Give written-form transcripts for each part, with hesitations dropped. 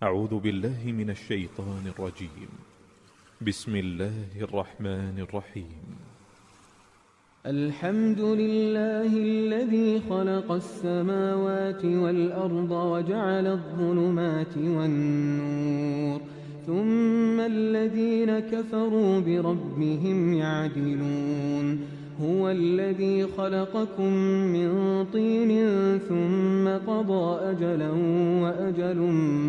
أعوذ بالله من الشيطان الرجيم. بسم الله الرحمن الرحيم. الحمد لله الذي خلق السماوات والأرض وجعل الظلمات والنور، ثم الذين كفروا بربهم يعدلون. هو الذي خلقكم من طين ثم قضى أجلا وأجل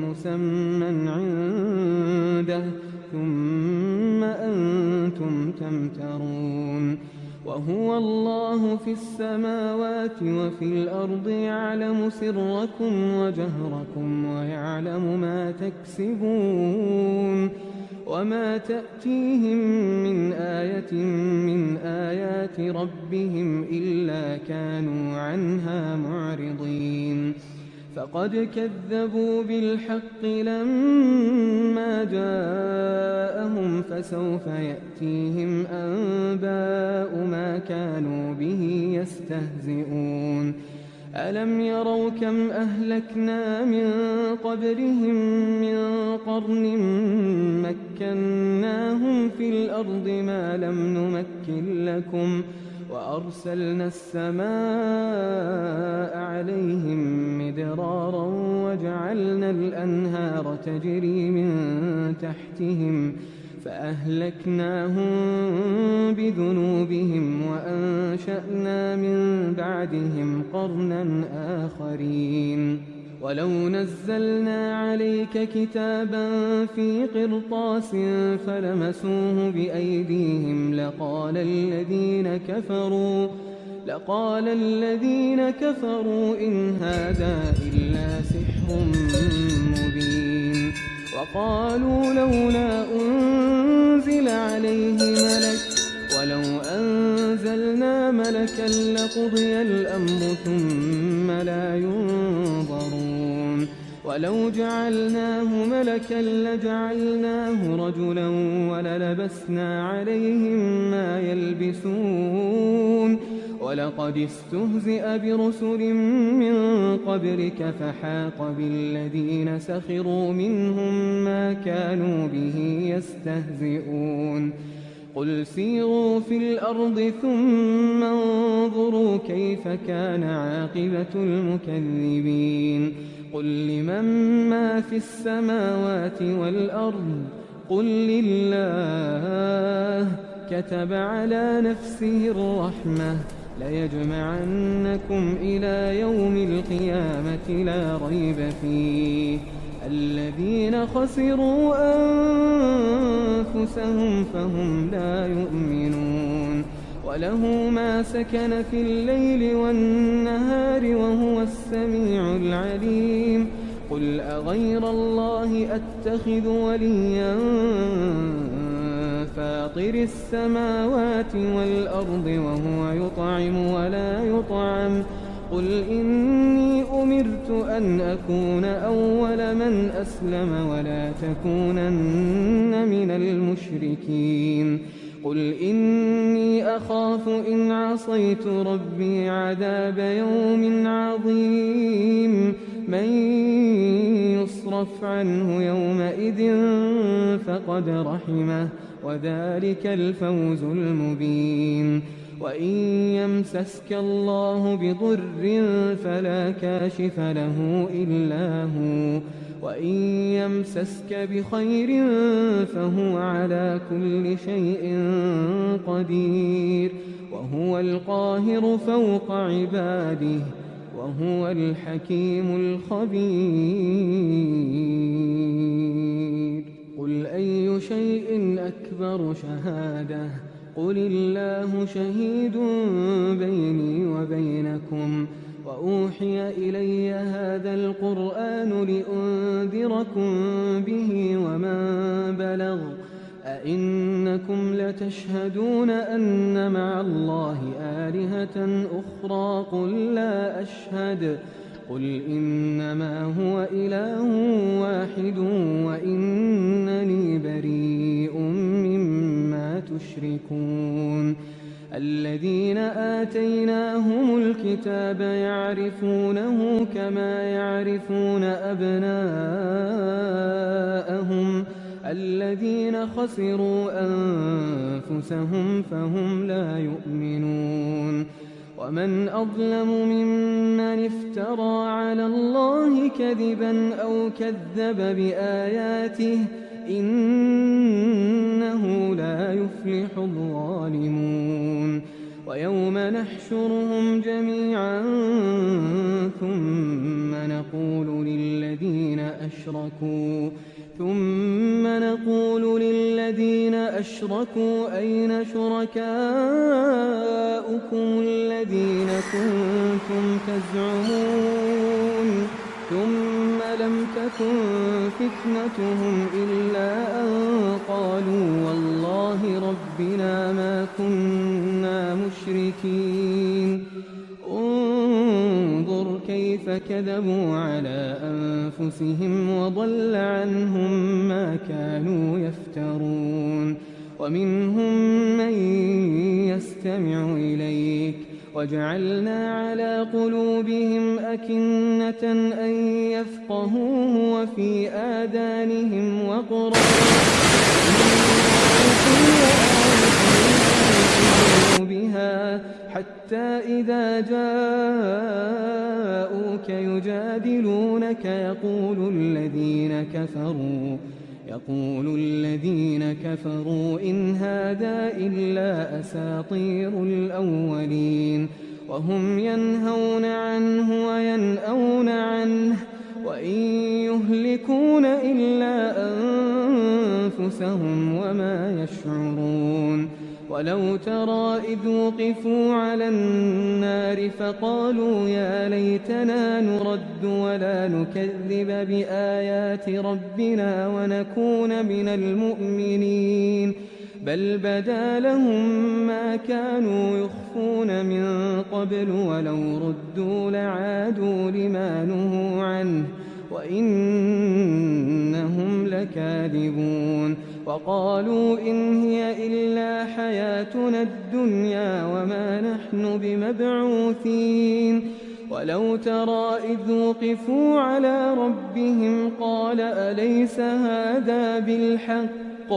مسمى عنده ثم أنتم تمترون. وهو الله في السماوات وفي الأرض يعلم سركم وجهركم ويعلم ما تكسبون. وما تأتيهم من آية من آيات ربهم إلا كانوا عنها معرضين. فقد كذبوا بالحق لما جاءهم، فسوف يأتيهم أنباء ما كانوا به يستهزئون. ألم يروا كم أهلكنا من قبلهم من قرن مكناهم في الأرض ما لم نمكن لكم، وأرسلنا السماء عليهم مدرارا وجعلنا الأنهار تجري من تحتهم فأهلكناهم بذنوبهم وأنشأنا من بعدهم قرنا آخرين. ولو نزلنا عليك كتابا في قرطاس فلمسوه بأيديهم لقال الذين كفروا إن هذا إلا سحر مبين. وقالوا لولا أنزل عليه ملك، ولو أنزلنا ملكا لقضي الأمر ثم لا ينظرون. ولو جعلناه ملكا لجعلناه رجلا وللبسنا عليهم ما يلبسون. ولقد استهزئ برسل من قبلك فحاق بالذين سخروا منهم ما كانوا به يستهزئون. قل سيروا في الأرض ثم انظروا كيف كان عاقبة المكذبين. قل لمن ما في السماوات والأرض قل لله كتب على نفسه الرحمة ليجمعنكم إلى يوم القيامة لا ريب فيه. الذين خسروا أنفسهم فهم لا يؤمنون. وله ما سكن في الليل والنهار وهو السميع العليم. قل أغير الله أتخذ وليا فاطر السماوات والأرض وهو يطعم ولا يطعم. قل إني أمرت أن أكون أول من أسلم ولا تكونن من المشركين. قل إني أخاف إن عصيت ربي عذاب يوم عظيم. من يصرف عنه يومئذ فقد رحمه وذلك الفوز المبين. وإن يمسسك الله بضر فلا كاشف له إلا هو، وإن يمسسك بخير فهو على كل شيء قدير. وهو القاهر فوق عباده وهو الحكيم الخبير. قل أي شيء أكبر شهادة؟ قل الله شهيد بيني وبينكم. وأوحي إلي هذا القرآن لأنذركم به ومن بلغ. أئنكم لتشهدون أن مع الله آلهة أخرى؟ قل لا أشهد. قل إنما هو إله واحد وإنني بريء مما تشركون. الذين آتيناهم الكتاب يعرفونه كما يعرفون أبناءهم الذين خسروا أنفسهم فهم لا يؤمنون ومن أظلم ممن افترى على الله كذبا أو كذب بآياته إنه لا يفلح الظالمون ويوم نحشرهم جميعا ثم نقول للذين أشركوا أين شركاؤكم الذين كنتم تزعمون ثم لم تكن فتنتهم إلا أن قالوا والله ربنا ما كنا مشركين انظر كيف كذبوا على أنفسهم وضل عنهم ما كانوا يفترون ومنهم من يستمع إليك وجعلنا على قلوبهم أكنة أن يفقهوه وفي آذانهم وقرا بها حتى إذا جاءوك يجادلونك يقول الذين كفروا إن هذا إلا أساطير الأولين وهم ينهون عنه وينأون عنه وإن يهلكون إلا أنفسهم وما يشعرون ولو ترى إذ وقفوا على النار فقالوا يا ليتنا نرد ولا نكذب بآيات ربنا ونكون من المؤمنين بل بدا لهم ما كانوا يخفون من قبل ولو ردوا لعادوا لما نهوا عنه وإنهم لكاذبون وقالوا إن هي إلا حياتنا الدنيا وما نحن بمبعوثين ولو ترى إذ وقفوا على ربهم قال أليس هذا بالحق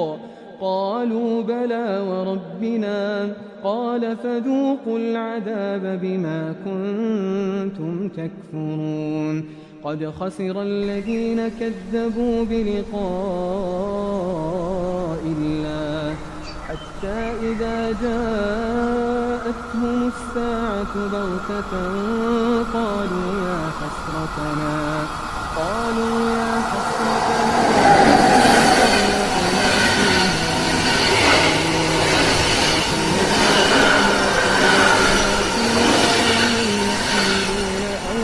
قالوا بلى وربنا قال فذوقوا العذاب بما كنتم تكفرون قد خسر الذين كذبوا بلقاء الله حتى إذا جاءتهم الساعة بغتة قالوا يا حسرتنا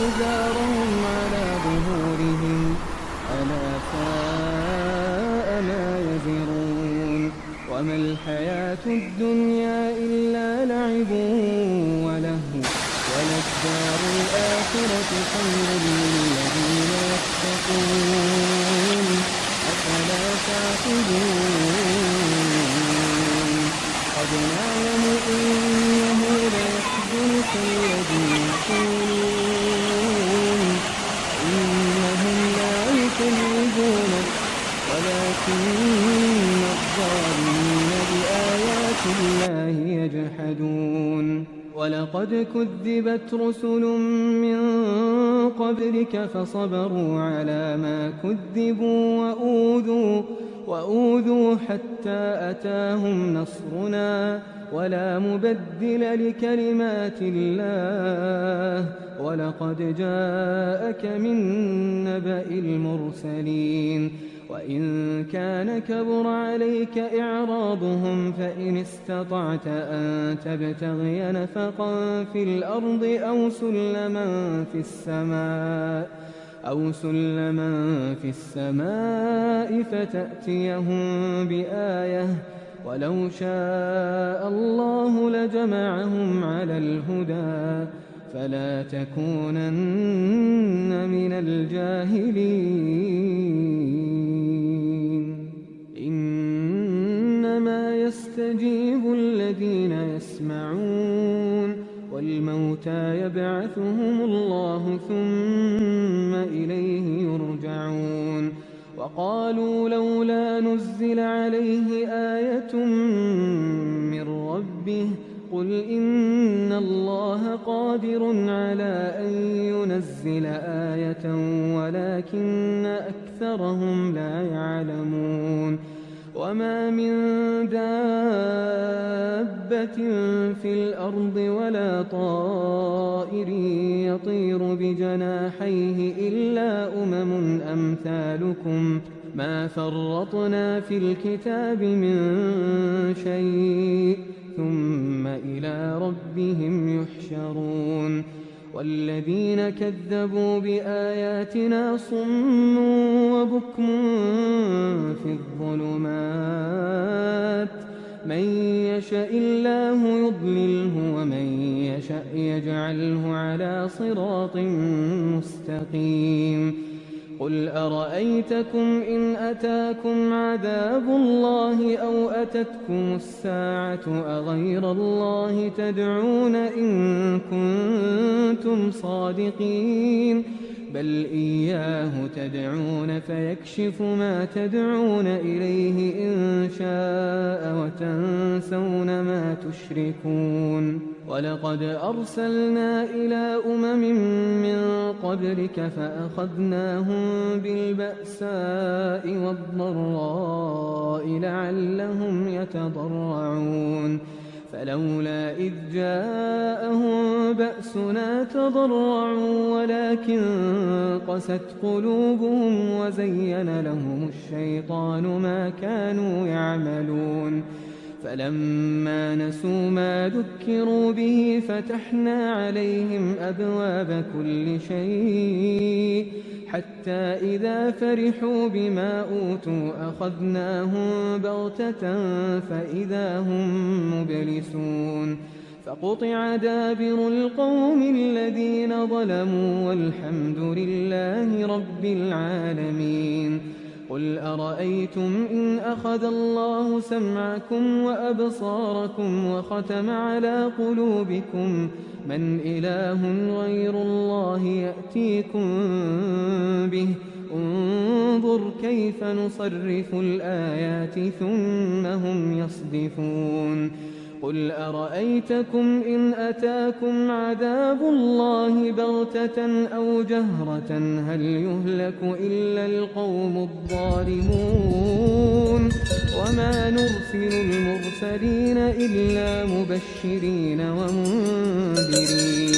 أوزارهم على ظهورهم ألا ساء ما يزرون وما الحياة الدنيا إلا لعب ولهو وللدار الآخرة خير للذين يتقون أفلا تعقلون قد نعلم إنه ليحزنك الذي يقولون إنهم لا يكذبونك ولكن الظالمين بآيات الله يجحدون ولقد كذبت رسل من قبلك فصبروا على ما كذبوا وأوذوا حتى أتاهم نصرنا ولا مبدل لكلمات الله ولقد جاءك من نبأ المرسلين وإن كان كبر عليك إعراضهم فإن استطعت أن تبتغي نفقا في الأرض أو سلما في السماء فتأتيهم بآية ولو شاء الله لجمعهم على الهدى فلا تكونن من الجاهلين إنما يستجيب الذين يسمعون والموتى يبعثهم الله ثم إليه يرجعون وقالوا لولا نزل عليه آية من ربه قل إن الله قادر على أن ينزل آية ولكن أكثرهم لا يعلمون وما من دابة في الأرض ولا طائر يطير بجناحيه إلا أمم أمثالكم ما فرطنا في الكتاب من شيء ثم إلى ربهم يحشرون والذين كذبوا بآياتنا صم وبكم في الظلمات من يشاء الله يضلله ومن يشاء يجعله على صراط مستقيم قل أرأيتكم إن أتاكم عذاب الله أو أتتكم الساعة أغير الله تدعون إن كنتم صادقين بل إياه تدعون فيكشف ما تدعون إليه إن شاء وتنسون ما تشركون ولقد أرسلنا إلى أمم من قبلك فأخذناهم بالبأساء والضراء لعلهم يتضرعون فلولا إذ جاءهم بأسنا تضرعوا ولكن قست قلوبهم وزين لهم الشيطان ما كانوا يعملون فلما نسوا ما ذكروا به فتحنا عليهم أبواب كل شيء حتى إذا فرحوا بما أوتوا أخذناهم بغتة فإذا هم مبلسون فقطع دابر القوم الذين ظلموا والحمد لله رب العالمين قل أرأيتم إن أخذ الله سمعكم وأبصاركم وختم على قلوبكم من إله غير الله يأتيكم به انظر كيف نصرف الآيات ثم هم يصدفون قل أرأيتكم إن أتاكم عذاب الله بغتة أو جهرة هل يهلك إلا القوم الظالمون وما نرسل المرسلين إلا مبشرين ومنذرين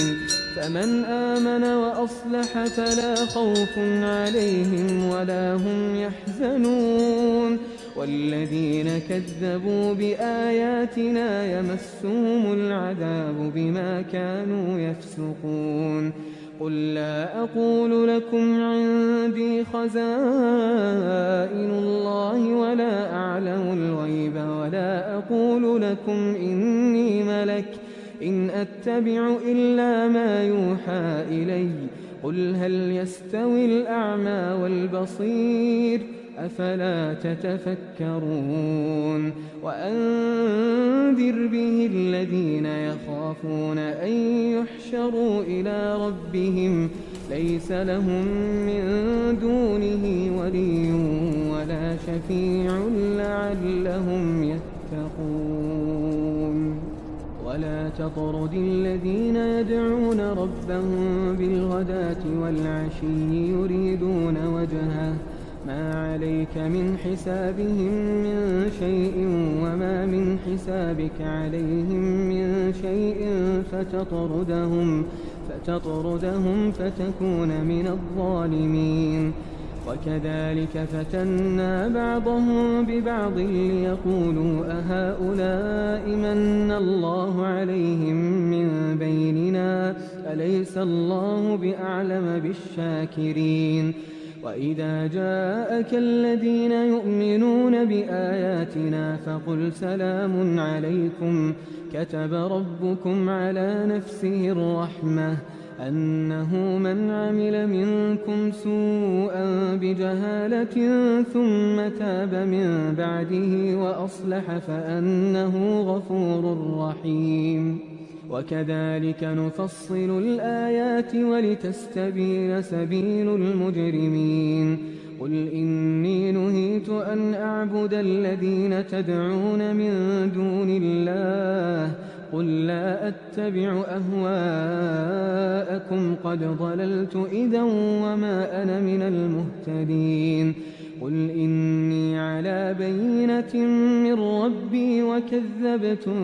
فمن آمن وأصلح فلا خوف عليهم ولا هم يحزنون والذين كذبوا بآياتنا يمسهم العذاب بما كانوا يفسقون قل لا أقول لكم عندي خزائن الله ولا أعلم الغيب ولا أقول لكم إني ملك إن أتبع إلا ما يوحى إلي قل هل يستوي الأعمى والبصير أفلا تتفكرون وأنذر به الذين يخافون أن يحشروا إلى ربهم ليس لهم من دونه ولي ولا شفيع لعلهم يتقون ولا تطرد الذين يدعون ربهم بالغداة والعشي يريدون وجهه ما عليك من حسابهم من شيء وما من حسابك عليهم من شيء فتطردهم فتكون من الظالمين وكذلك فتنا بعضهم ببعض ليقولوا أهؤلاء من الله عليهم من بيننا أليس الله بأعلم بالشاكرين وإذا جاءك الذين يؤمنون بآياتنا فقل سلام عليكم كتب ربكم على نفسه الرحمة أنه من عمل منكم سوءا بجهالة ثم تاب من بعده وأصلح فأنه غفور رحيم. وكذلك نفصل الآيات ولتستبين سبيل المجرمين. قل إني نهيت أن أعبد الذين تدعون من دون الله قل لا أتبع أهواءكم قد ضللت إذا وما أنا من المهتدين. قل إني على بينة من ربي وكذبتم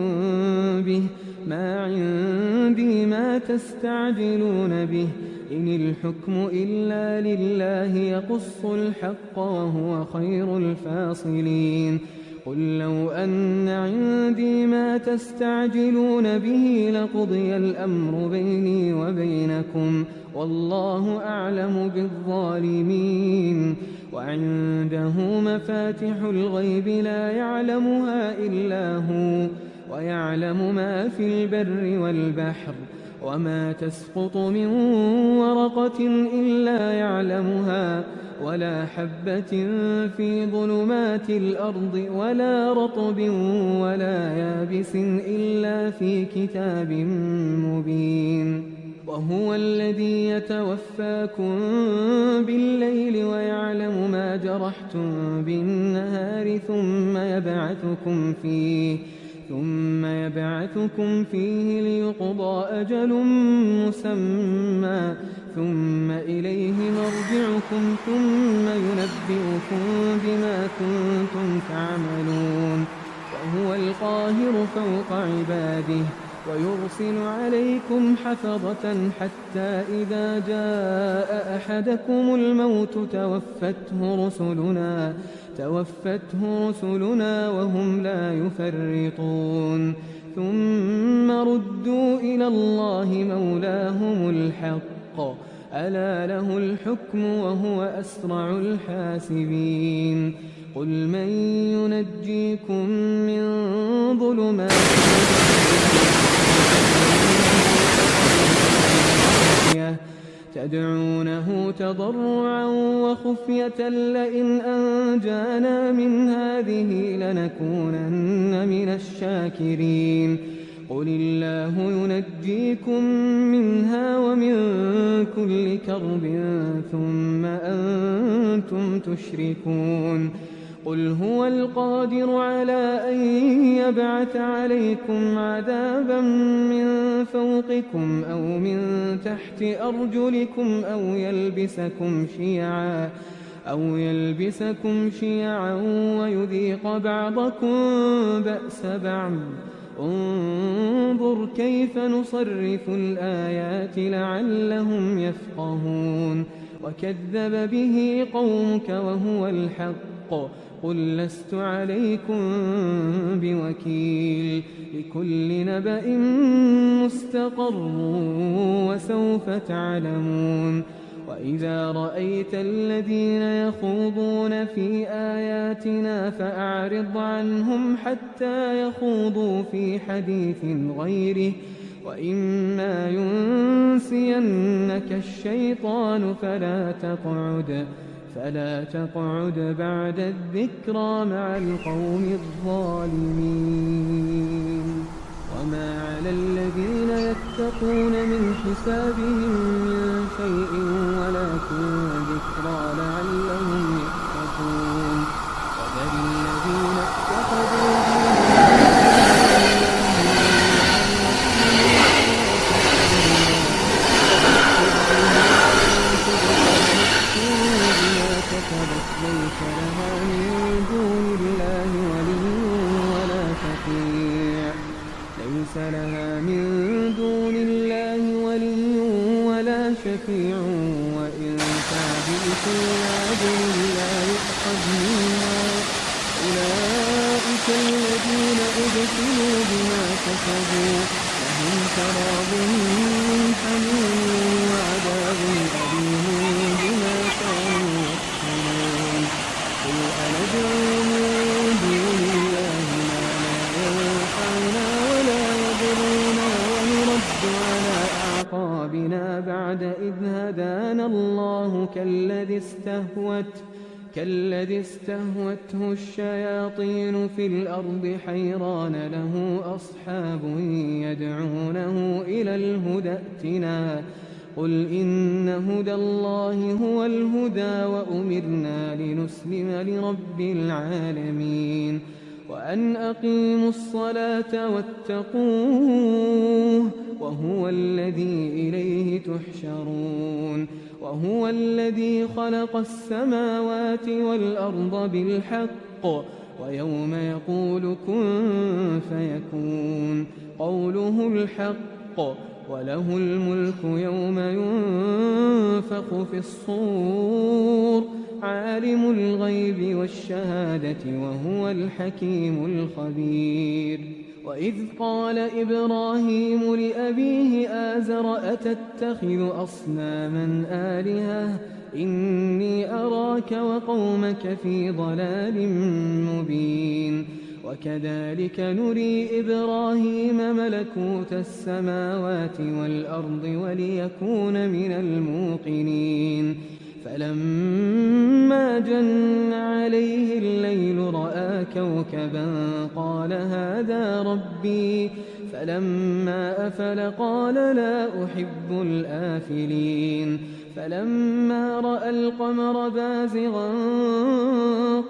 به ما عندي ما تستعجلون به إن الحكم إلا لله يقص الحق وهو خير الفاصلين. قل لو أن عندي ما تستعجلون به لقضي الأمر بيني وبينكم والله أعلم بالظالمين. وعنده مفاتح الغيب لا يعلمها إلا هو ويعلم ما في البر والبحر وما تسقط من ورقة إلا يعلمها ولا حبة في ظلمات الأرض ولا رطب ولا يابس إلا في كتاب مبين. وهو الذي يتوفاكم بالليل ويعلم ما جرحتم بالنهار ثم يبعثكم فيه ليقضى أجل مسمى ثم إليه مرجعكم ثم ينبئكم بما كنتم تعملون. وهو القاهر فوق عباده ويرسل عليكم حفظة حتى إذا جاء أحدكم الموت توفته رسلنا وهم لا يفرطون. ثم ردوا إلى الله مولاهم الحق ألا له الحكم وهو أسرع الحاسبين. قل من ينجيكم من ظلمات تدعونه تضرعا وخفية لئن أنجانا من هذه لنكونن من الشاكرين. قل الله ينجيكم منها ومن كل كرب ثم أنتم تشركون. قل هو القادر على أن يبعث عليكم عذابا من فوقكم أو من تحت أرجلكم أو يلبسكم شيعا ويذيق بعضكم بأس بعض. انظر كيف نصرف الآيات لعلهم يفقهون. وكذب به قومك وهو الحق قل لست عليكم بوكيل. لكل نبأ مستقر وسوف تعلمون. وإذا رأيت الذين يخوضون في آياتنا فأعرض عنهم حتى يخوضوا في حديث غيره وإما ينسينك الشيطان فلا تقعد بعد الذكرى مع القوم الظالمين. وما على الذين يتقون من حسابهم من شيء ولكن ذكرى لعلهم يتقون. وذر الذين اتخذوا ليس لها من دون الله ولي ولا شفيع وإن تعدل في عدل لا يؤخذ منها. أولئك الذين أبسلوا بما كسبوا لهم شراب من حميم وعذاب أليم بما كانوا يكفرون. قل أندعو من دون الله ما لا ينفعنا ولا يضرنا ونرد على أعقابنا كالذي استهوته الشياطين في الأرض حيران له أصحاب يدعونه إلى الهدى ائتنا قل إن هدى الله هو الهدى وأمرنا لنسلم لرب العالمين وأن أقيموا الصلاة واتقوه وهو الذي إليه تحشرون وهو الذي خلق السماوات والأرض بالحق ويوم يقول كن فيكون قوله الحق وله الملك يوم ينفخ في الصور عالم الغيب والشهادة وهو الحكيم الخبير وإذ قال إبراهيم لأبيه آزر أتتخذ أصناما آلهة إني أراك وقومك في ضلال مبين وكذلك نري إبراهيم ملكوت السماوات والأرض وليكون من الموقنين فلما جن عليه الليل رأى كوكبا قال هذا ربي فلما أفل قال لا أحب الآفلين فلما رأى القمر بازغا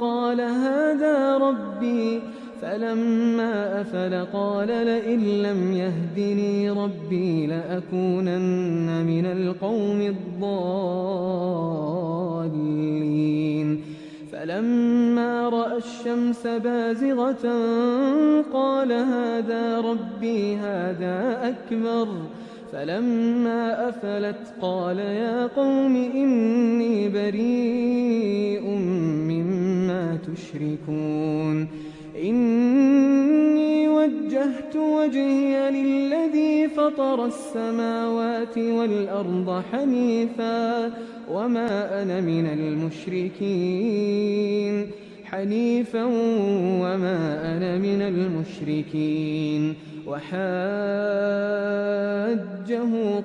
قال هذا ربي فلما أفل قال لئن لم يهدني ربي لأكونن من القوم الضالين فلما رأى الشمس بازغة قال هذا ربي هذا أكبر فلما أفلت قال يا قوم إني بريء مما تشركون إني وجهت وجهي للذي فطر السماوات والأرض حنيفا وما أنا من المشركين وحاجه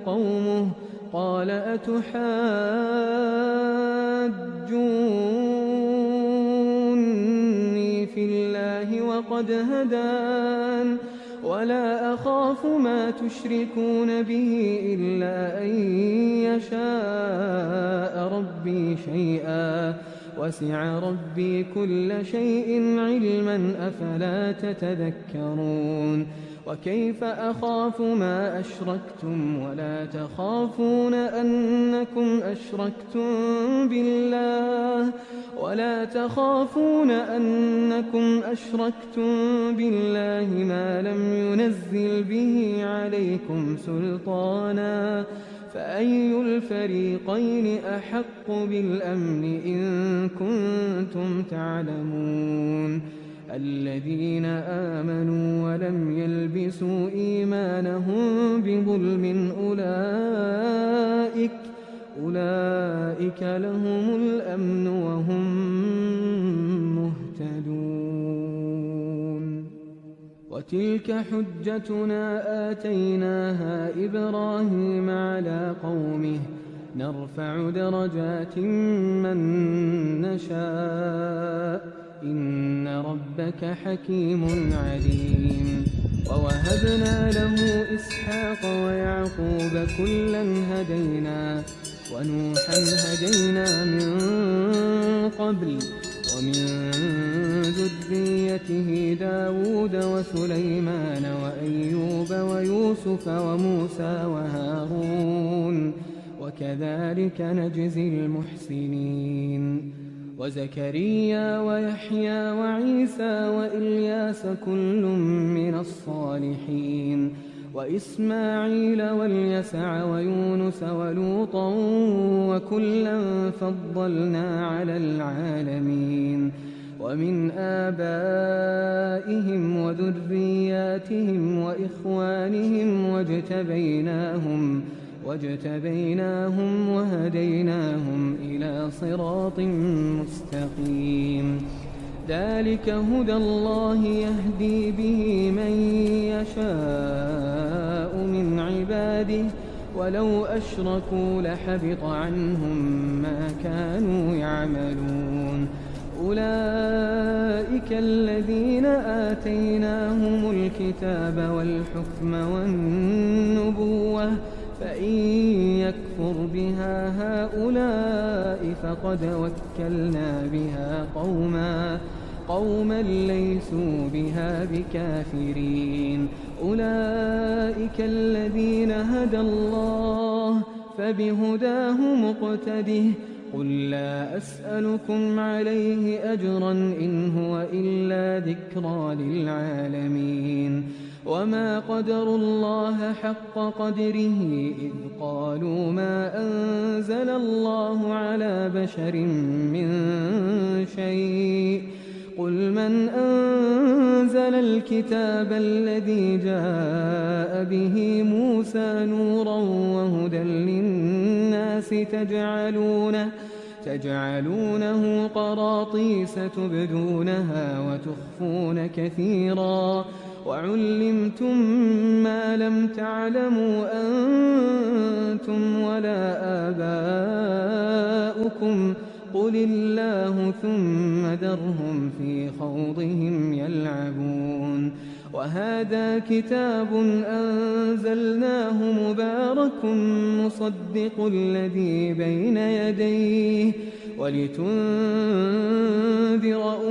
قومه قال أتحاجوني في الله وقد هدان ولا أخاف ما تشركون به إلا أن يشاء ربي شيئا وسع ربي كل شيء علما أفلا تتذكرون وكيف أخاف ما أشركتم ولا تخافون أنكم أشركتم بالله ما لم ينزل به عليكم سلطانا فأي الفريقين أحق بالأمن إن كنتم تعلمون الذين آمنوا ولم يلبسوا إيمانهم بظلم أولئك لهم الأمن وهم مهتدون وتلك حجتنا آتيناها إبراهيم على قومه نرفع درجات من نشاء إن ربك حكيم عليم ووهبنا له إسحاق ويعقوب كلا هدينا ونوحا هدينا من قبل ومن ذريته داود وسليمان وأيوب ويوسف وموسى وهارون وكذلك نجزي المحسنين وزكريا ويحيى وعيسى وإلياس كل من الصالحين وإسماعيل واليسع ويونس ولوطا وكلا فضلنا على العالمين ومن آبائهم وذرياتهم وإخوانهم واجتبيناهم وهديناهم إلى صراط مستقيم ذلك هدى الله يهدي به من يشاء من عباده ولو أشركوا لحبط عنهم ما كانوا يعملون أولئك الذين آتيناهم الكتاب والحكم والنبوة فإن يكفر بها هؤلاء فقد وكلنا بها قوما ليسوا بها بكافرين أولئك الذين هدى الله فبهداه مقتده قل لا أسألكم عليه أجرا إن هو إلا ذكرى للعالمين وما قدروا الله حق قدره إذ قالوا ما أنزل الله على بشر من شيء قل من أنزل الكتاب الذي جاء به موسى نورا وهدى للناس تجعلونه قراطيس تبدونها وتخفون كثيرا وعلمتم ما لم تعلموا أنتم ولا آباؤكم قل الله ثم ذرهم في خوضهم يلعبون وهذا كتاب أنزلناه مبارك مصدق الذي بين يديه ولتنذر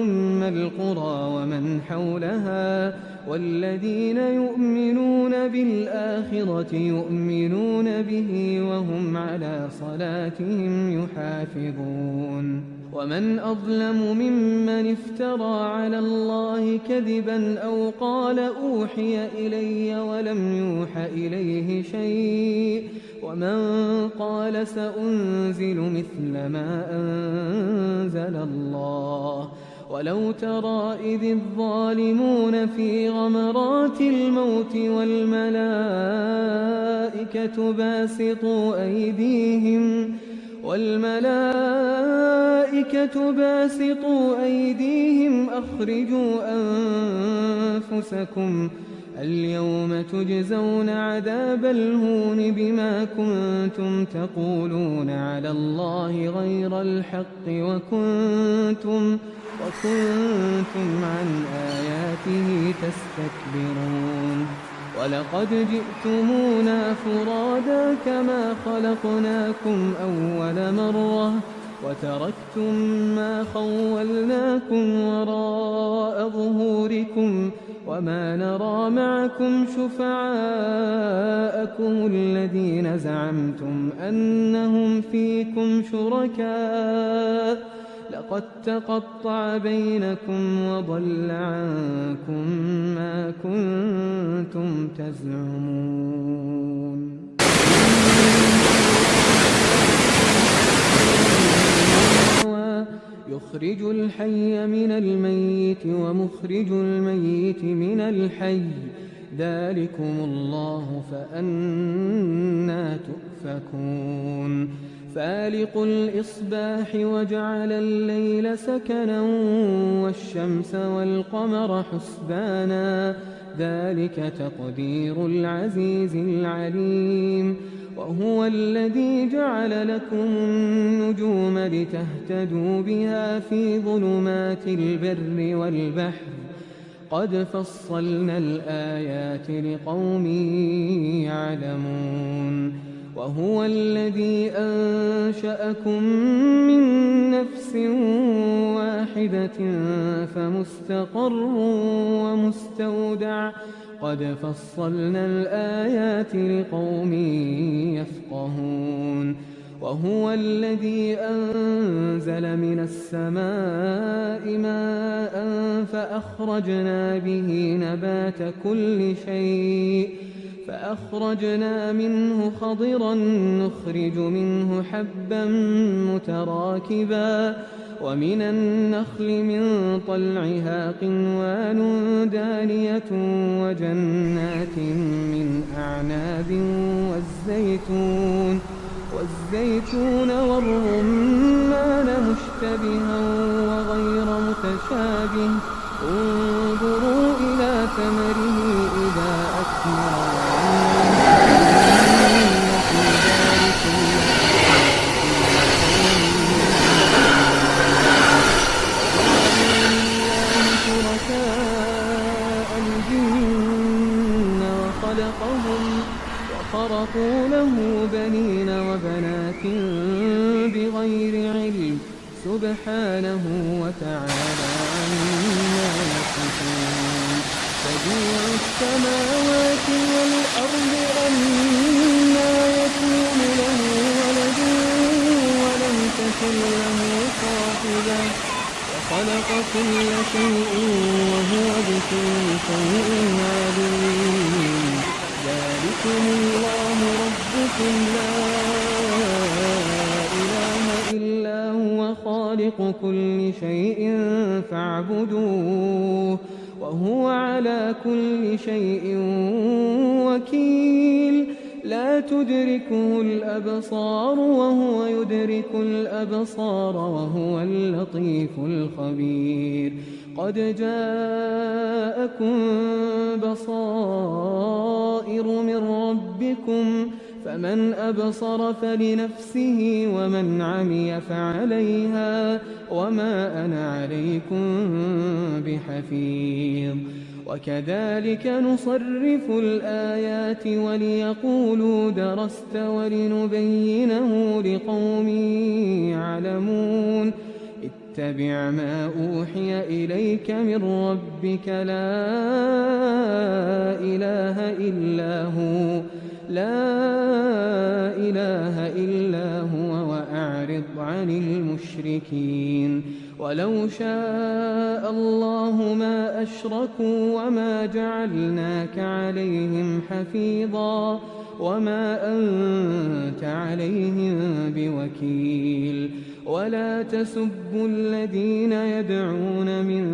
أم القرى ومن حولها والذين يؤمنون بالآخرة يؤمنون به وهم على صلاتهم يحافظون ومن أظلم ممن افترى على الله كذبا أو قال أوحي إلي ولم يوح إليه شيء ومن قال سأنزل مثل ما أنزل الله ولو ترى إذ الظالمون في غمرات الموت والملائكة باسطوا أيديهم أخرجوا أنفسكم اليوم تجزون عذاب الهون بما كنتم تقولون على الله غير الحق وكنتم عن آياته تستكبرون ولقد جئتمونا فرادا كما خلقناكم أول مرة وتركتم ما خولناكم وراء ظهوركم وما نرى معكم شفعاءكم الذين زعمتم أنهم فيكم شركاء لقد تقطع بينكم وضل عنكم ما كنتم تزعمون يخرج الحي من الميت ومخرج الميت من الحي ذلكم الله فأنى تؤفكون فالق الإصباح وجعل الليل سكنا والشمس والقمر حسبانا ذلك تقدير العزيز العليم وهو الذي جعل لكم النجوم لتهتدوا بها في ظلمات البر والبحر قد فصلنا الآيات لقوم يعلمون وهو الذي أنشأكم من نفس واحدة فمستقر ومستودع قد فصلنا الآيات لقوم يفقهون وهو الذي أنزل من السماء ماء فأخرجنا به نبات كل شيء فأخرجنا منه خضرا نخرج منه حبا متراكبا ومن النخل من طلعها قنوان دانية وجنات من أعناب والزيتون والرمان مشتبها وغير متشابه انظروا إلى ثمره إذا أثمر خرقوا له بنين وبنات بغير علم سبحانه وتعالى عما يصفون بديع السماوات والأرض أنى يكون له ولد ولم تكن له صاحبة وخلق كل شيء وهو بكل شيء عليم ذلكم الله ربكم لا إله إلا هو خالق كل شيء فاعبدوه وهو على كل شيء وكيل لا تدركه الأبصار وهو يدرك الأبصار وهو اللطيف الخبير قد جاءكم بصائر من ربكم فمن أبصر فلنفسه ومن عمي فعليها وما أنا عليكم بحفيظ وكذلك نصرف الآيات وليقولوا درست ولنبينه لقوم يعلمون اتبع ما أوحي إليك من ربك لا إله إلا هو وأعرض عن المشركين ولو شاء الله ما أشركوا وما جعلناك عليهم حفيظا وما أنت عليهم بوكيل ولا تسبوا الذين يدعون من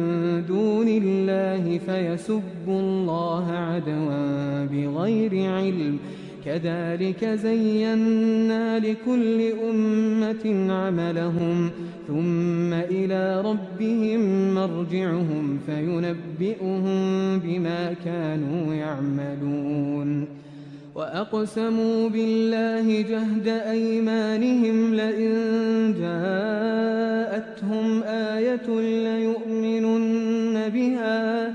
دون الله فيسبوا الله عدوا بغير علم كذلك زينا لكل أمة عملهم ثم إلى ربهم مرجعهم فينبئهم بما كانوا يعملون وأقسموا بالله جهد أيمانهم لئن جاءتهم آية ليؤمنن بها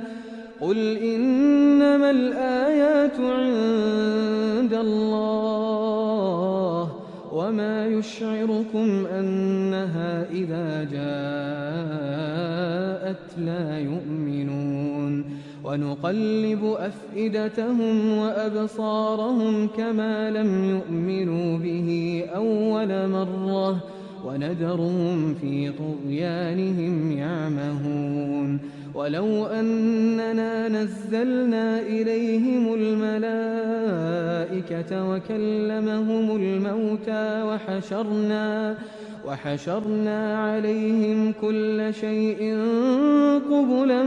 قل إنما الآيات عند الله وما يشعركم أنها إذا جاءت لا يؤمنون ونقلب أفئدتهم وأبصارهم كما لم يؤمنوا به أول مرة وندرهم في طغيانهم يعمهون ولو أننا نزلنا إليهم الملائكة وكلمهم الموتى وحشرنا عليهم كل شيء قبلا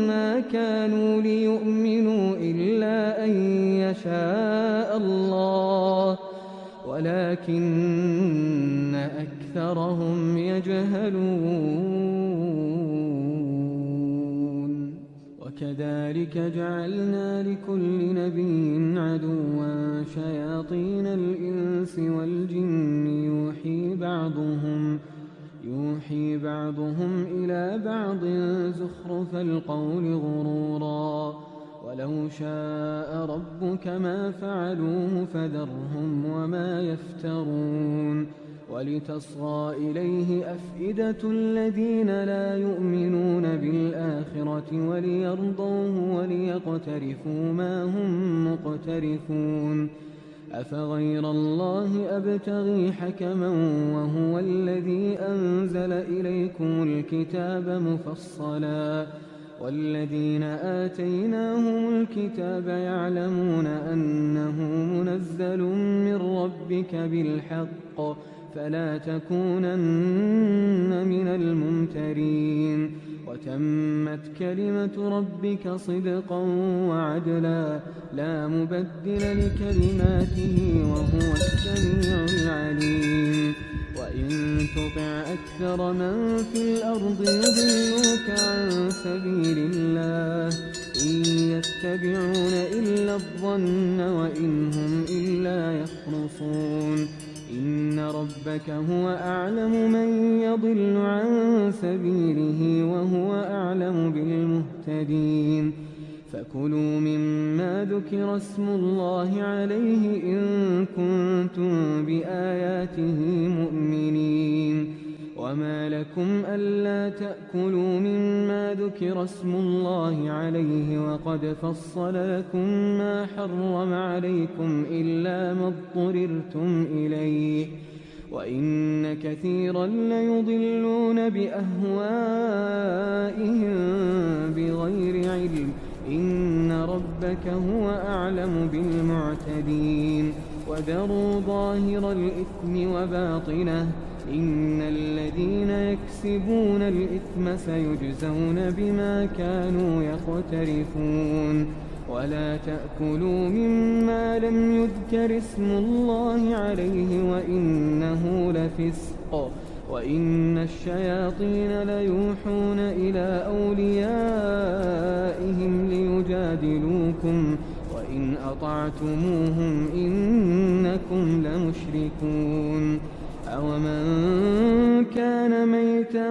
ما كانوا ليؤمنوا إلا أن يشاء الله ولكن أكثرهم يجهلون وكذلك جعلنا لكل نبي عدوا شياطين الإنس والجن يوحي بعضهم إلى بعض زخرف القول غرورا ولو شاء ربك ما فعلوه فذرهم وما يفترون ولتصغى إليه أفئدة الذين لا يؤمنون بالآخرة وليرضوه وليقترفوا ما هم مقترفون أفغير الله أبتغي حكما وهو الذي أنزل إليكم الكتاب مفصلا والذين آتيناهم الكتاب يعلمون أنه منزل من ربك بالحق فلا تكونن من الممترين وتمت كلمة ربك صدقا وعدلا لا مبدل لكلماته وهو السميع العليم وإن تطع أكثر من في الأرض يضلوك عن سبيل الله إن يتبعون إلا الظن وإن هم إلا يخرصون إن ربك هو أعلم من يضل عن سبيله وهو أعلم بالمهتدين فكلوا مما ذكر اسم الله عليه إن كنتم بآياته مؤمنين. وما لكم ألا تأكلوا مما ذكر اسم الله عليه وقد فصل لكم ما حرم عليكم إلا ما اضطررتم إليه وإن كثيرا ليضلون بأهوائهم بغير علم إن ربك هو أعلم بالمعتدين. وذروا ظاهر الإثم وباطنه إن الذين يكسبون الإثم سيجزون بما كانوا يقترفون. ولا تأكلوا مما لم يذكر اسم الله عليه وإنه لفسق وإن الشياطين ليوحون إلى أوليائهم ليجادلوكم وإن أطعتموهم إنكم لمشركون. أومن كان ميتا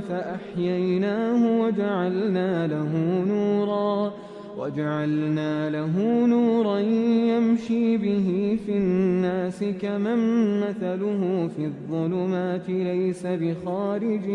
فأحييناه وجعلنا له نورا يمشي به في الناس كمن مثله في الظلمات ليس بخارج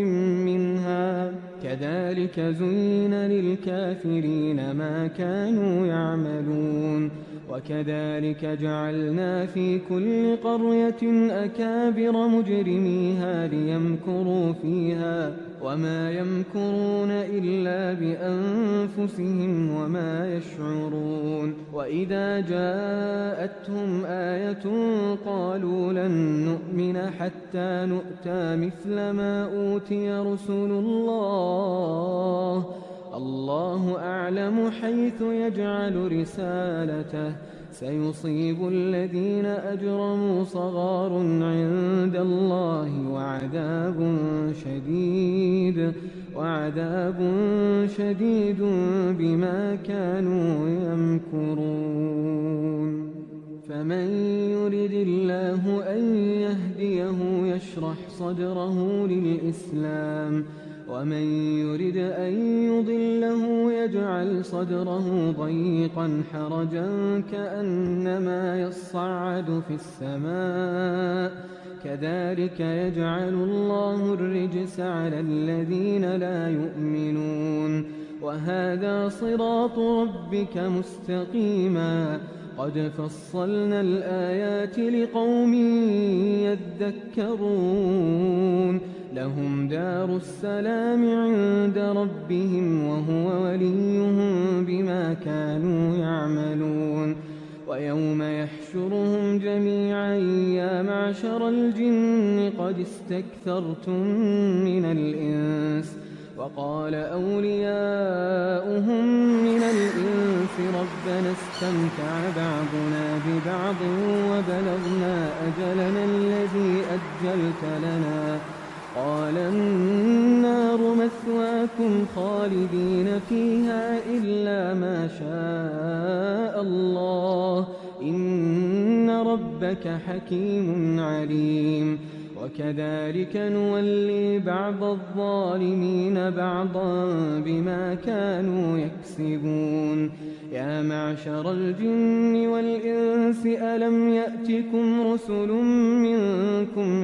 منها كذلك زين للكافرين ما كانوا يعملون. وكذلك جعلنا في كل قرية أكابر مجرميها ليمكروا فيها وما يمكرون إلا بأنفسهم وما يشعرون. وإذا جاءتهم آية قالوا لن نؤمن حتى نؤتى مثل ما أوتي رسل الله أعلم حيث يجعل رسالته سيصيب الذين أجرموا صغار عند الله وعذاب شديد بما كانوا يمكرون. فمن يرد الله أن يهديه يشرح صدره للإسلام ومن يرد أن يضله يجعل صدره ضيقا حرجا كأنما يصعد في السماء كذلك يجعل الله الرجس على الذين لا يؤمنون. وهذا صراط ربك مستقيما قد فصلنا الآيات لقوم يذكرون. لهم دار السلام عند ربهم وهو وليهم بما كانوا يعملون. ويوم يحشرهم جميعا يا معشر الجن قد استكثرتم من الإنس وقال أولياؤهم من الإنس ربنا استمتع بعضنا ببعض وبلغنا أجلنا الذي أجلت لنا قال النار مثواكم خالدين فيها إلا ما شاء الله إن ربك حكيم عليم. وكذلك نولي بعض الظالمين بعضا بما كانوا يكسبون. يا معشر الجن والإنس ألم يأتكم رسل منكم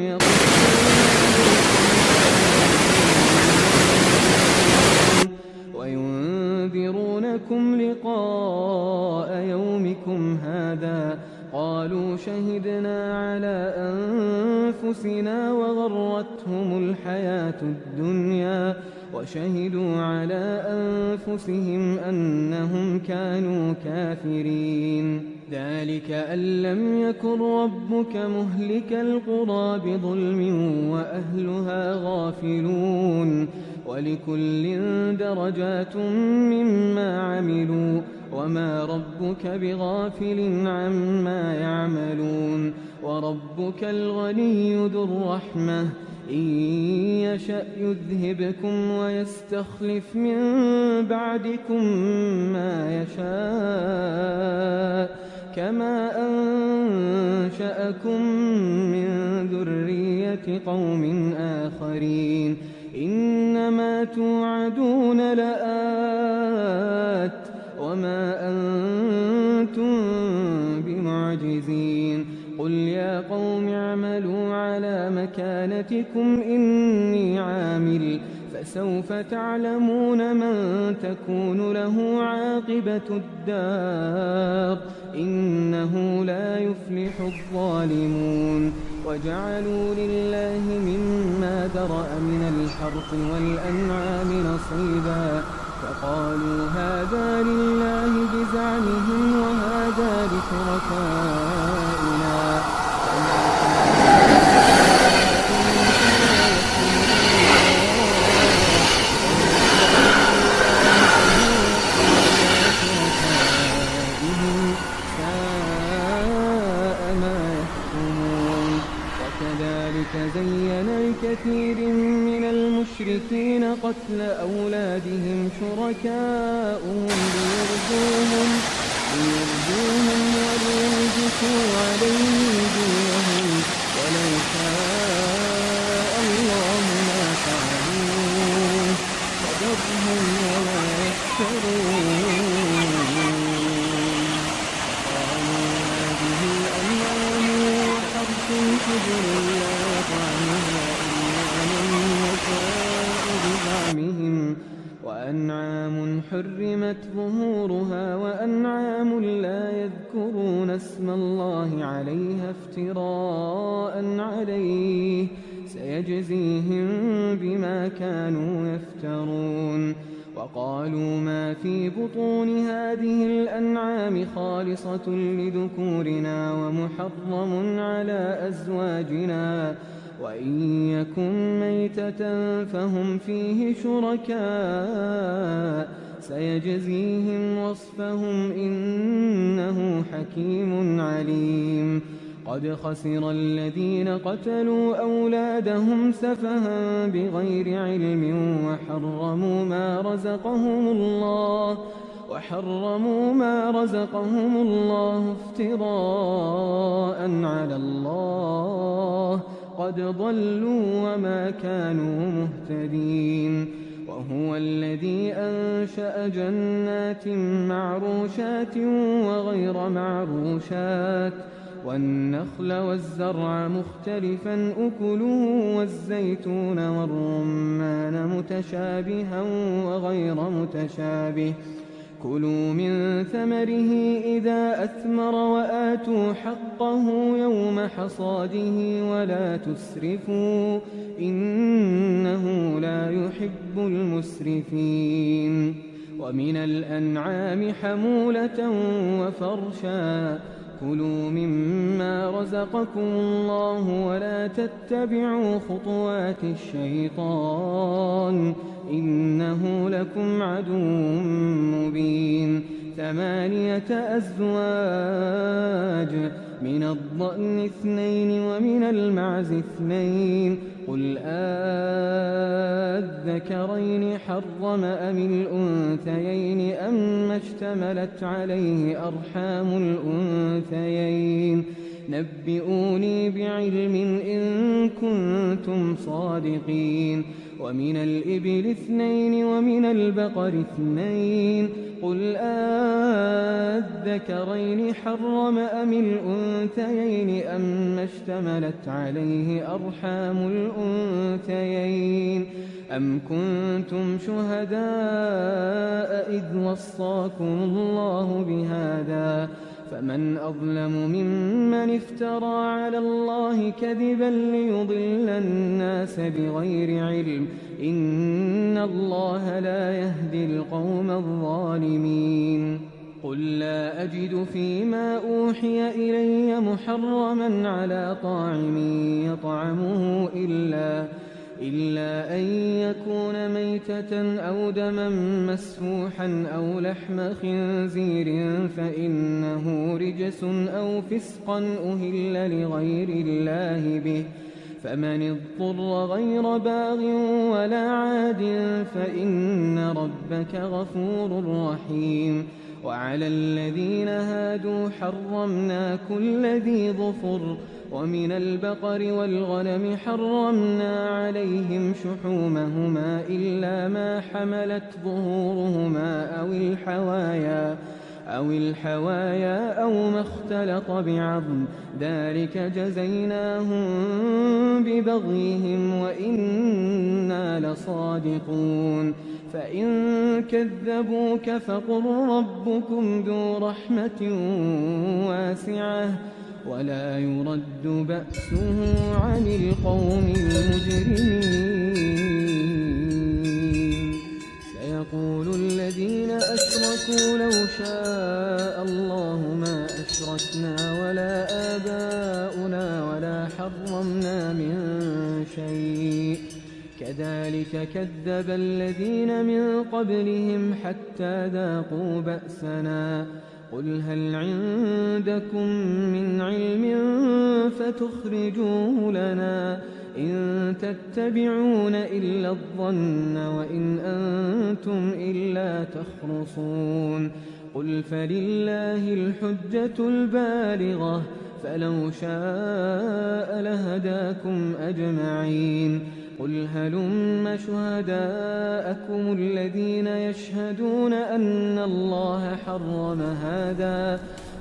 وينذرونكم لقاء يومكم هذا قالوا شهدنا على أنفسنا وغرتهم الحياة الدنيا وشهدوا على أنفسهم أنهم كانوا كافرين. ذلك أن لم يكن ربك مهلك القرى بظلم وأهلها غافلون. ولكل درجات مما عملوا وما ربك بغافل عما يعملون. وربك الغني ذو الرحمة إن يشأ يذهبكم ويستخلف من بعدكم ما يشاء كما أنشأكم من ذرية قوم آخرين إنما توعدون لآت وما أنتم بمعجزين قل يا قوم اعملوا على مكانتكم إني عامل فسوف تعلمون من تكون له عاقبة الدار إنه لا يفلح الظالمون وجعلوا لله مما ذرأ من الحرث والأنعام نصيبا فقالوا هذا لله بزعمهم وهذا لشركائنا زين لكثير من المشركين قتل أولادهم شركاؤهم ليرجوهم وليلبسوا عليهم دينهم ولو شاء الله ما فعلوه فذرهم وما يفترون قالوا هذه الأنعام حرث حجر وأنعام حرمت ظهورها وأنعام لا يذكرون اسم الله عليها افتراء عليه سيجزيهم بما كانوا يفترون وقالوا ما في بطون هذه الأنعام خالصة لذكورنا ومحرم على أزواجنا وإن يكن ميتة فهم فيه شركاء سيجزيهم وصفهم إنه حكيم عليم قد خسر الذين قتلوا أولادهم سفها بغير علم وحرموا ما رزقهم الله افتراء على الله قد ضلوا وما كانوا مهتدين وهو الذي أنشأ جنات معروشات وغير معروشات والنخل والزرع مختلفا أكله والزيتون والرمان متشابها وغير متشابه كلوا من ثمره إذا أثمر وآتوا حقه يوم حصاده ولا تسرفوا إنه لا يحب المسرفين ومن الأنعام حمولة وفرشا كلوا مما رزقكم الله ولا تتبعوا خطوات الشيطان إنه لكم عدو مبين 8 أزواج من الضأن 2 ومن المعز 2 قل أذكرين حرم أم الأنثيين أما اشتملت عليه أرحام الأنثيين نبئوني بعلم إن كنتم صادقين ومن الإبل 2 ومن البقر 2 قل أذكرين حرم أم الأنثيين أما اشتملت عليه أرحام الأنثيين أم كنتم شهداء إذ وصاكم الله بهذا فمن أظلم ممن افترى على الله كذبا ليضل الناس بغير علم إن الله لا يهدي القوم الظالمين قل لا أجد فيما أوحي إلي محرما على طاعم يطعمه إلا أن يكون ميتة أو دما مسفوحا أو لحم خنزير فإنه رجس أو فسقا أهل لغير الله به فمن اضطر غير باغ ولا عاد فإن ربك غفور رحيم وعلى الذين هادوا حرمنا كل ذي ظفر ومن البقر والغنم حرمنا عليهم شحومهما إلا ما حملت ظهورهما أو الحوايا أو ما اختلط بعظم ذلك جزيناهم ببغيهم وإنا لصادقون فإن كذبوك فقل ربكم ذو رحمة واسعة ولا يرد بأسه عن القوم المجرمين سيقول الذين أشركوا لو شاء الله ما أشركنا ولا آباؤنا ولا حرمنا من شيء كذلك كذب الذين من قبلهم حتى ذاقوا بأسنا قل هل عندكم من علم فتخرجوه لنا إن تتبعون إلا الظن وإن أنتم إلا تخرصون قل فلله الحجة البالغة فلو شاء لهداكم أجمعين قل هلم شهداءكم الذين يشهدون أن الله حرم هذا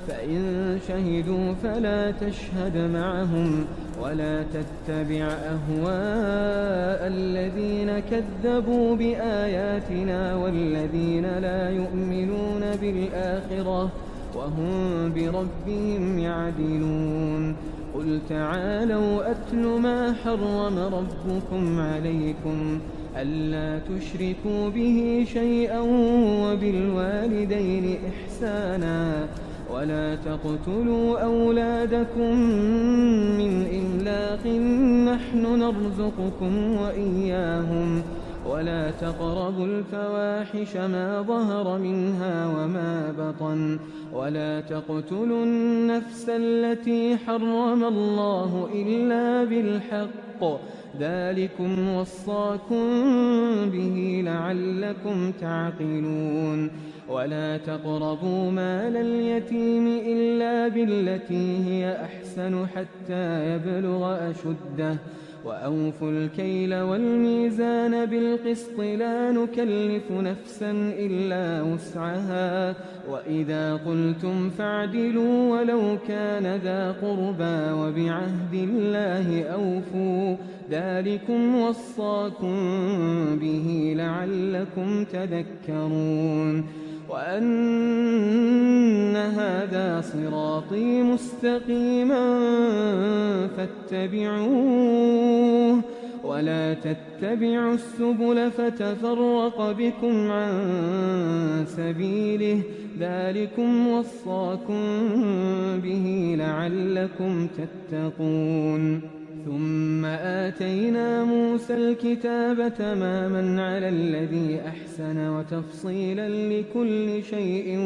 فإن شهدوا فلا تشهد معهم ولا تتبع أهواء الذين كذبوا بآياتنا والذين لا يؤمنون بالآخرة وهم بربهم يعدلون قل تعالوا أتل ما حرم ربكم عليكم ألا تشركوا به شيئا وبالوالدين إحسانا ولا تقتلوا أولادكم من إملاق نحن نرزقكم وإياهم ولا تقربوا الفواحش ما ظهر منها وما بطن ولا تقتلوا النفس التي حرم الله إلا بالحق ذلكم وصاكم به لعلكم تعقلون ولا تقربوا مال اليتيم إلا بالتي هي أحسن حتى يبلغ أشده وأوفوا الكيل والميزان بالقسط لا نكلف نفسا إلا وسعها وإذا قلتم فاعدلوا ولو كان ذا قربى وبعهد الله أوفوا ذلكم وصاكم به لعلكم تذكرون وأن هذا صراطي مستقيما فاتبعوه ولا تتبعوا السبل فتفرق بكم عن سبيله ذلكم وصاكم به لعلكم تتقون ثم آتينا موسى الكتاب تماما على الذي أحسن وتفصيلا لكل شيء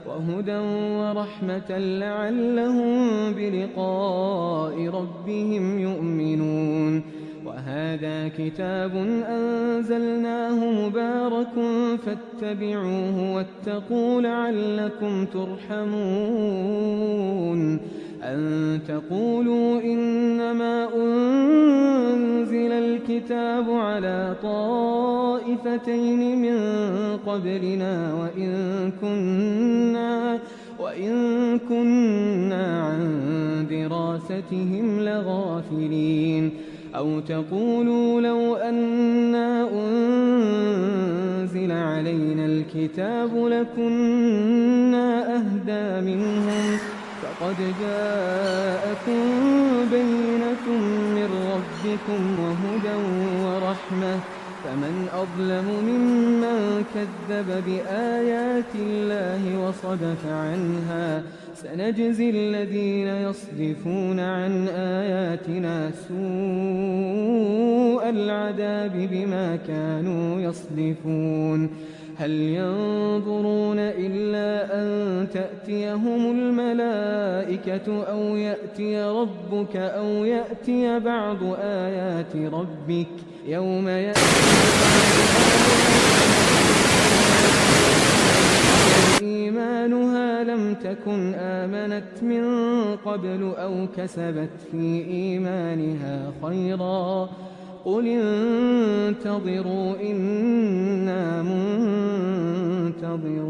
وهدى ورحمة لعلهم بلقاء ربهم يؤمنون وهذا كتاب أنزلناه مبارك فاتبعوه واتقوا لعلكم ترحمون أن تقولوا إنما أنزل الكتاب على طائفتين من قبلنا وإن كنا عن دراستهم لغافلين أو تقولوا لو أنا أنزل علينا الكتاب لكنا أهدى منهم فقد جاءكم بينة من ربكم وهدى ورحمة فمن أظلم ممن كذب بآيات الله وصدف عنها سنجزي الذين يصدفون عن آياتنا سوء العذاب بما كانوا يصدفون هل ينظرون إلا أن تأتيهم الملائكة أو يأتي ربك أو يأتي بعض آيات ربك يوم يأتي تكن آمنت من قبل أو كسبت في إيمانها خيرا قل انتظروا إنا منتظرون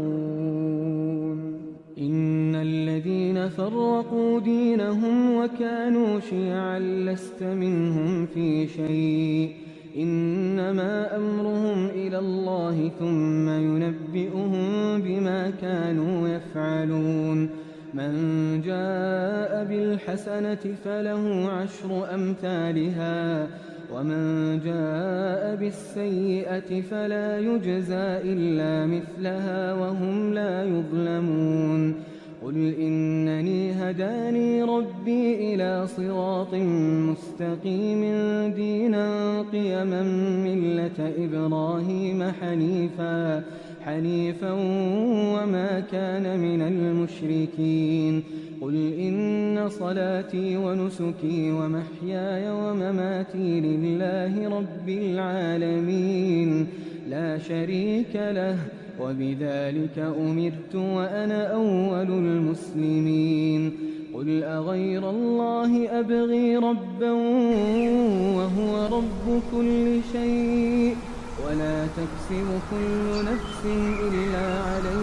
إن الذين فرقوا دينهم وكانوا شيعا لست منهم في شيء إنما أمرهم إلى الله ثم ينبئهم بما كانوا يفعلون من جاء بالحسنة فله 10 أمثالها ومن جاء بالسيئة فلا يجزى إلا مثلها وهم لا يظلمون قل إنني هداني ربي إلى صراط مستقيم دينا قيما ملة إبراهيم حنيفا وما كان من المشركين قل إن صلاتي ونسكي ومحياي ومماتي لله رب العالمين لا شريك له وبذلك أمرت وأنا أول المسلمين قل أغير الله أبغي ربا وهو رب كل شيء ولا تكسب كل نفس إلا عليه